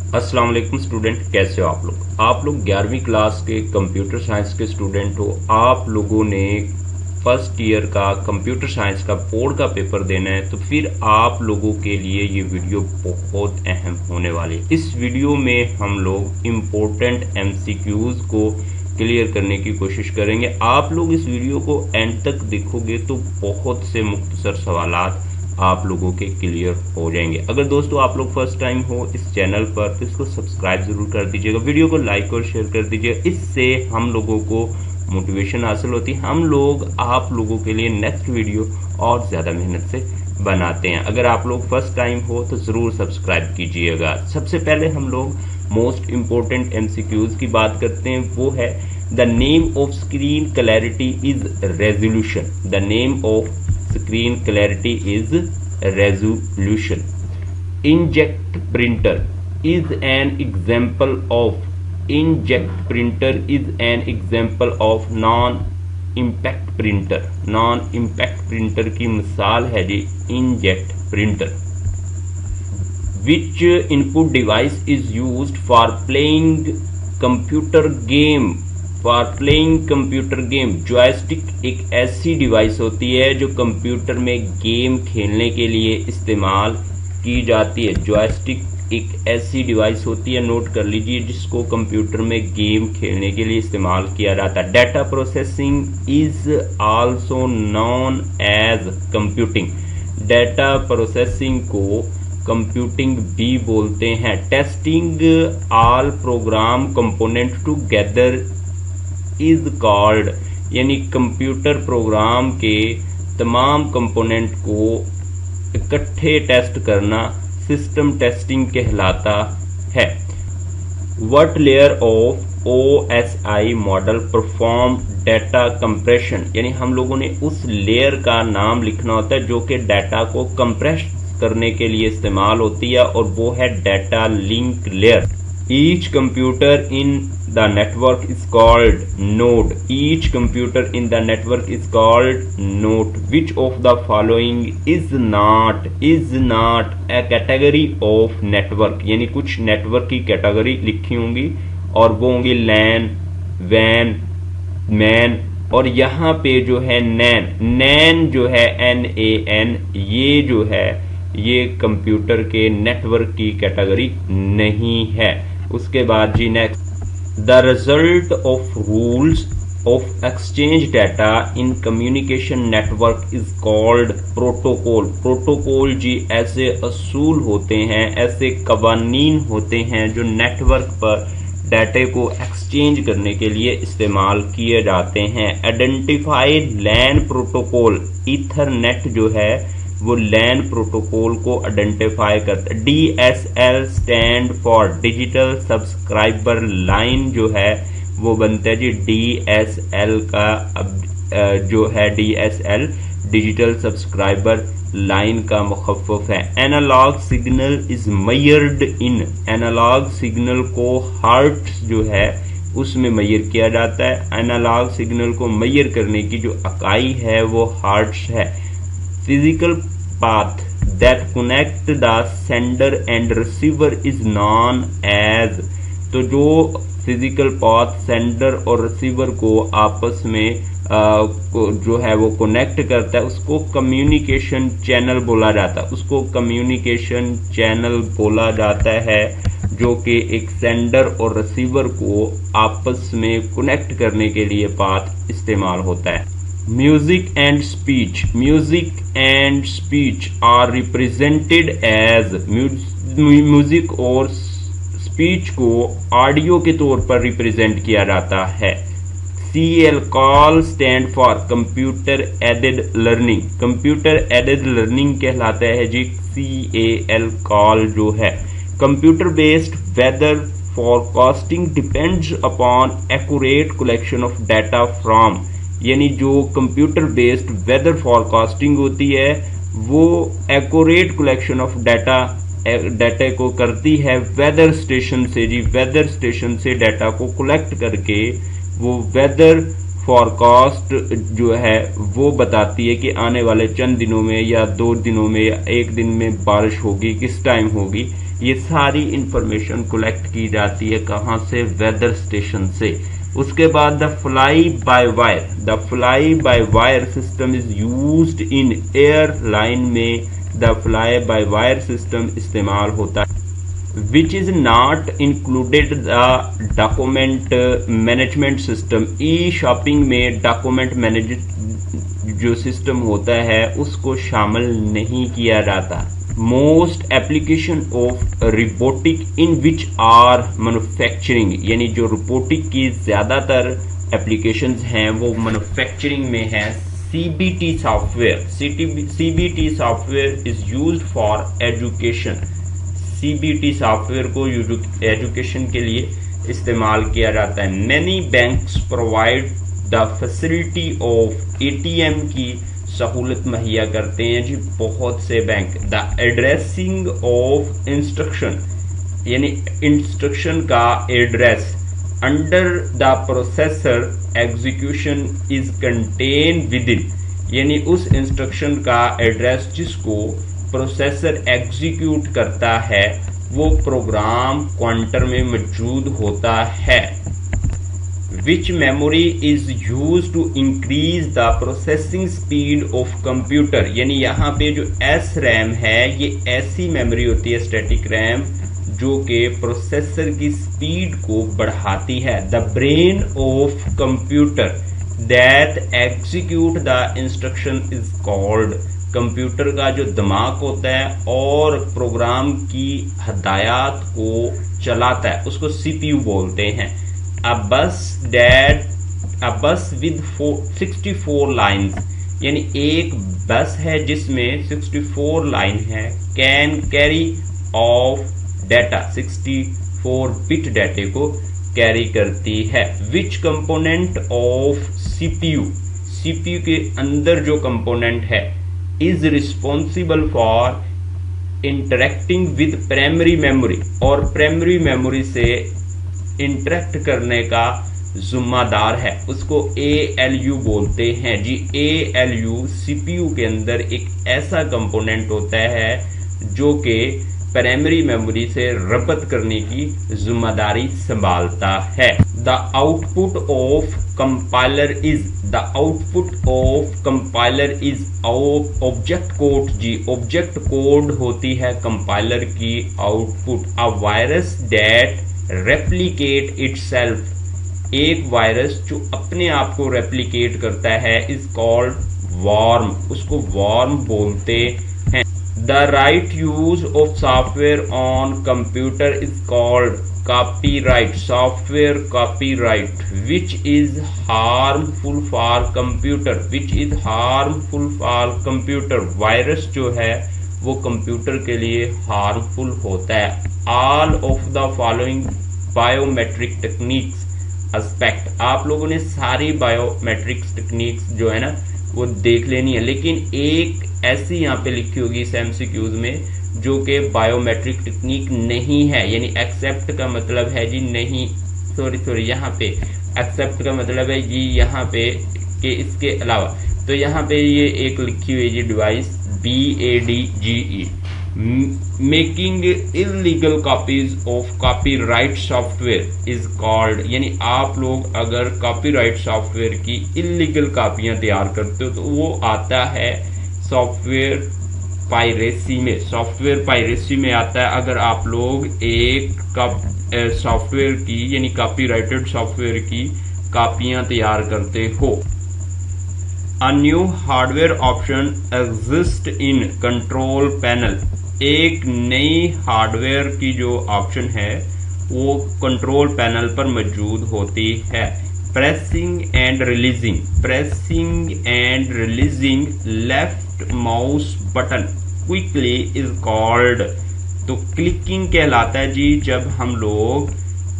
अस्सलाम वालेकुम स्टूडेंट, कैसे हो आप लोग 11वीं क्लास के कंप्यूटर साइंस के स्टूडेंट हो। आप लोगों ने फर्स्ट ईयर का कंप्यूटर साइंस का बोर्ड का पेपर देना है, तो फिर आप लोगों के लिए ये वीडियो बहुत अहम होने वाली है। इस वीडियो में हम लोग इम्पोर्टेंट एमसीक्यूज को क्लियर करने की कोशिश करेंगे। आप लोग इस वीडियो को एंड तक देखोगे तो बहुत से मुख्तसर सवालात आप लोगों के क्लियर हो जाएंगे। अगर दोस्तों आप लोग फर्स्ट टाइम हो इस चैनल पर तो इसको सब्सक्राइब जरूर कर दीजिएगा, वीडियो को लाइक और शेयर कर दीजिएगा। इससे हम लोगों को मोटिवेशन हासिल होती है। हम लोग आप लोगों के लिए नेक्स्ट वीडियो और ज्यादा मेहनत से बनाते हैं। अगर आप लोग फर्स्ट टाइम हो तो जरूर सब्सक्राइब कीजिएगा। सबसे पहले हम लोग मोस्ट इंपोर्टेंट एमसीक्यूज की बात करते हैं। वो है the name of screen clarity is resolution. The name of screen clarity is resolution. Inkjet printer is an example of non-impact printer. non-impact printer की मिसाल है जी inkjet printer. Which input device is used for playing computer game? Computer game. Joystick एक ऐसी device होती है जो computer में game खेलने के लिए इस्तेमाल की जाती है। जॉयस्टिक एक ऐसी डिवाइस होती है, नोट कर लीजिए, जिसको कंप्यूटर में गेम खेलने के लिए इस्तेमाल किया जाता है। Data processing is also known edge computing. Data processing को कंप्यूटिंग भी बोलते हैं। Testing all programme component together is called, यानी कंप्यूटर प्रोग्राम के तमाम कंपोनेंट को इकट्ठे टेस्ट करना सिस्टम टेस्टिंग कहलाता है। What layer of OSI model perform data compression, यानी हम लोगों ने उस लेयर का नाम लिखना होता है जो कि डाटा को कंप्रेस करने के लिए इस्तेमाल होती है, और वो है data link layer. Each computer in the network is called node. Each computer in the network is called node. Which of the following is not a category of network? यानी कुछ नेटवर्क की कैटेगरी लिखी होंगी और वो होंगी लैन, van, man, और यहाँ पे जो है नैन जो है NAN, ये जो है ये कंप्यूटर के नेटवर्क की कैटेगरी नहीं है। उसके बाद जी next, the result of rules of exchange data in communication network is called protocol. Protocol जी ऐसे असूल होते हैं, ऐसे कवानीन होते हैं जो नेटवर्क पर डाटे को एक्सचेंज करने के लिए इस्तेमाल किए जाते हैं। आइडेंटिफाइड लैन प्रोटोकॉल, ईथरनेट जो है वो लैन प्रोटोकॉल को आइडेंटिफाई करता है। DSL stand for digital subscriber line जो है वो बनता है जी DSL का जो है DSL डिजिटल सब्सक्राइबर लाइन का मुखफ़्फ़ है। Analog signal is measured in, analog signal को हर्ट्ज जो है उसमें मेजर किया जाता है। एनालॉग सिग्नल को मेजर करने की जो इकाई है वो हर्ट्ज है। Physical path that connect the sender and receiver is known as, तो जो फिजिकल पाथ सेंडर और रिसीवर को आपस में जो है वो कनेक्ट करता है उसको कम्युनिकेशन चैनल बोला जाता है। उसको कम्युनिकेशन चैनल बोला जाता है जो कि एक सेंडर और रिसीवर को आपस में कनेक्ट करने के लिए पाथ इस्तेमाल होता है। Music and speech are represented as, music और स्पीच को ऑडियो के तौर पर रिप्रेजेंट किया जाता है। CL call stand for computer aided learning. Computer aided learning कहलाता है जी CAL कॉल जो है। Computer based weather forecasting depends upon accurate collection of data from, यानी जो कंप्यूटर बेस्ड वेदर फॉरकास्टिंग होती है वो एक्यूरेट कलेक्शन ऑफ डाटा को करती है वेदर स्टेशन से जी। वेदर स्टेशन से डाटा को कलेक्ट करके वो वेदर फॉरकास्ट जो है वो बताती है कि आने वाले चंद दिनों में या 2 दिनों में या 1 दिन में बारिश होगी, किस टाइम होगी। ये सारी इंफॉर्मेशन कलेक्ट की जाती है कहाँ से, वेदर स्टेशन से। उसके बाद the fly by wire system is used in airline में the fly by wire system इस्तेमाल होता है, which is not included the document management system. E shopping में डॉक्यूमेंट मैनेज जो सिस्टम होता है उसको शामिल नहीं किया जाता। Most application of robotic in which are manufacturing, यानी जो रोबोटिक की ज्यादातर एप्लीकेशंस हैं वो मैन्युफैक्चरिंग में है। CBT software is used for education. CBT software को एजुकेशन के लिए इस्तेमाल किया जाता है। Many banks provide the facility of ATM की सहूलत मुहैया करते हैं जी बहुत से bank. The addressing of instruction, यानी इंस्ट्रक्शन का address under the processor execution is contain with in, यानी उस इंस्ट्रक्शन का एड्रेस जिसको प्रोसेसर एग्जीक्यूट करता है वो प्रोग्राम क्वांटर में मौजूद होता है। Which memory is use to increase the processing speed of computer, यानी यहाँ पे जो SRAM है ये ऐसी मेमोरी होती है, स्टैटिक रैम, जो कि प्रोसेसर की स्पीड को बढ़ाती है। The brain of computer that execute the instruction is called, computer का जो दिमाग होता है और प्रोग्राम की हदायत को चलाता है उसको CPU बोलते हैं। A bus with 64 lines, यानी एक बस है जिसमें 64 लाइन है। Can carry off data, 64 bit डाटे को कैरी करती है। विच कंपोनेंट ऑफ CPU के अंदर जो कंपोनेंट है is responsible for interacting with primary memory, और प्राइमरी मेमोरी से इंटरेक्ट करने का जिम्मेदार है, उसको ALU बोलते हैं जी। ALU CPU के अंदर एक ऐसा कंपोनेंट होता है जो कि प्राइमरी मेमोरी से रब्त करने की जिम्मेदारी संभालता है। The output of compiler is object code जी। ऑब्जेक्ट कोड होती है कंपाइलर की output. A virus that replicate itself, एक वायरस जो अपने आप को रेप्लिकेट करता है, इज कॉल्ड वॉर्म, उसको वॉर्म बोलते हैं। The right use of software on computer is called copyright, software copyright, which is harmful for computer, virus जो है वो कंप्यूटर के लिए हार्मफुल होता है। All of the following biometric techniques aspect, आप लोगों ने सारी बायोमेट्रिक टेक्निक्स जो है ना वो देख लेनी है, लेकिन एक ऐसी यहाँ पे लिखी होगी इस MCQs में जो कि बायोमेट्रिक टेक्निक नहीं है, यानी एक्सेप्ट का मतलब है जी नहीं, सॉरी यहाँ पे एक्सेप्ट का मतलब है जी यहाँ पे कि इसके अलावा, तो यहाँ पे ये एक लिखी हुई जी device BADGE, making illegal copies of copyright software is called, यानी आप लोग अगर कॉपीराइट सॉफ्टवेयर की इलीगल कॉपियां तैयार करते हो तो वो आता है सॉफ्टवेयर पायरेसी में। सॉफ्टवेयर पायरेसी में आता है अगर आप लोग एक सॉफ्टवेयर की यानी कॉपीराइटेड सॉफ्टवेयर की कॉपियां तैयार करते हो। A new hardware option exist in control panel, एक नई हार्डवेयर की जो ऑप्शन है वो कंट्रोल पैनल पर मौजूद होती है। Pressing and releasing left mouse button quickly is called, तो क्लिकिंग कहलाता है जी जब हम लोग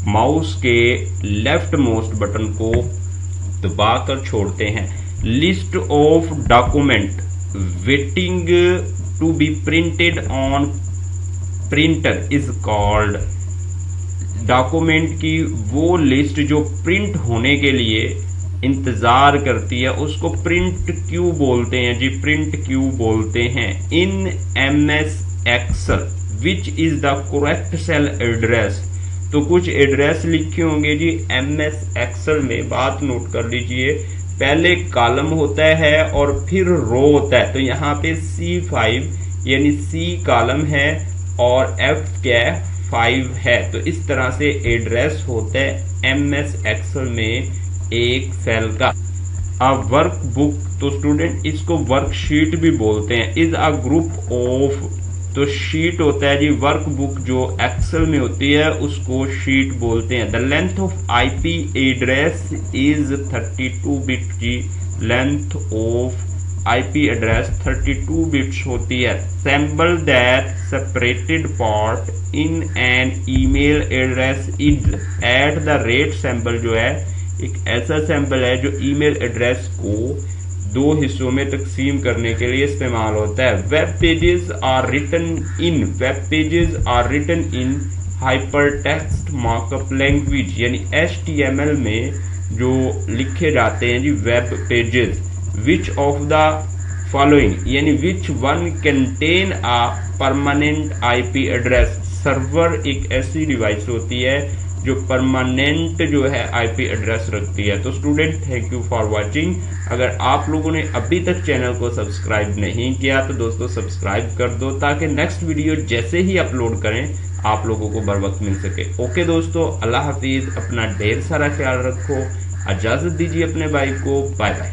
माउस के लेफ्ट मोस्ट बटन को दबाकर छोड़ते हैं। List of document waiting to be printed on printer is called, document की वो लिस्ट जो प्रिंट होने के लिए इंतजार करती है उसको प्रिंट क्यू बोलते हैं जी, प्रिंट क्यू बोलते हैं। In MS Excel which is the correct cell address. तो कुछ एड्रेस लिखे होंगे जी MS एक्सेल में, बात नोट कर लीजिए। पहले कॉलम होता है और फिर रो होता है, तो यहाँ पे C5 यानी C कॉलम है और F क्या है 5 है। तो इस तरह से एड्रेस होता है MS एक्सेल में एक सेल का। अब वर्कबुक, तो स्टूडेंट इसको वर्कशीट भी बोलते हैं। इज अ ग्रुप ऑफ, तो शीट होता है जी वर्कबुक जो एक्सेल में होती है उसको शीट बोलते हैं। The length of IP address is 32 bit जी, length of IP address 32 bits होती है। Symbol that separated part in an email address is at the rate. Symbol जो है एक ऐसा सैम्बल है जो ईमेल एड्रेस को दो हिस्सों में तकसीम करने के लिए इस्तेमाल होता है। Web pages are written in, web pages are written in hypertext markup language, यानी HTML में जो लिखे जाते हैं जी web pages. Which of the following, यानी which one contain a permanent IP address. Server एक ऐसी डिवाइस होती है जो परमानेंट जो है IP एड्रेस रखती है। तो student thank you for watching. अगर आप लोगों ने अभी तक चैनल को सब्सक्राइब नहीं किया तो दोस्तों सब्सक्राइब कर दो, ताकि नेक्स्ट वीडियो जैसे ही अपलोड करें आप लोगों को बर वक्त मिल सके। ओके दोस्तों, अल्लाह हाफिज, अपना ढेर सारा ख्याल रखो, इजाजत दीजिए अपने भाई को, बाय बाय।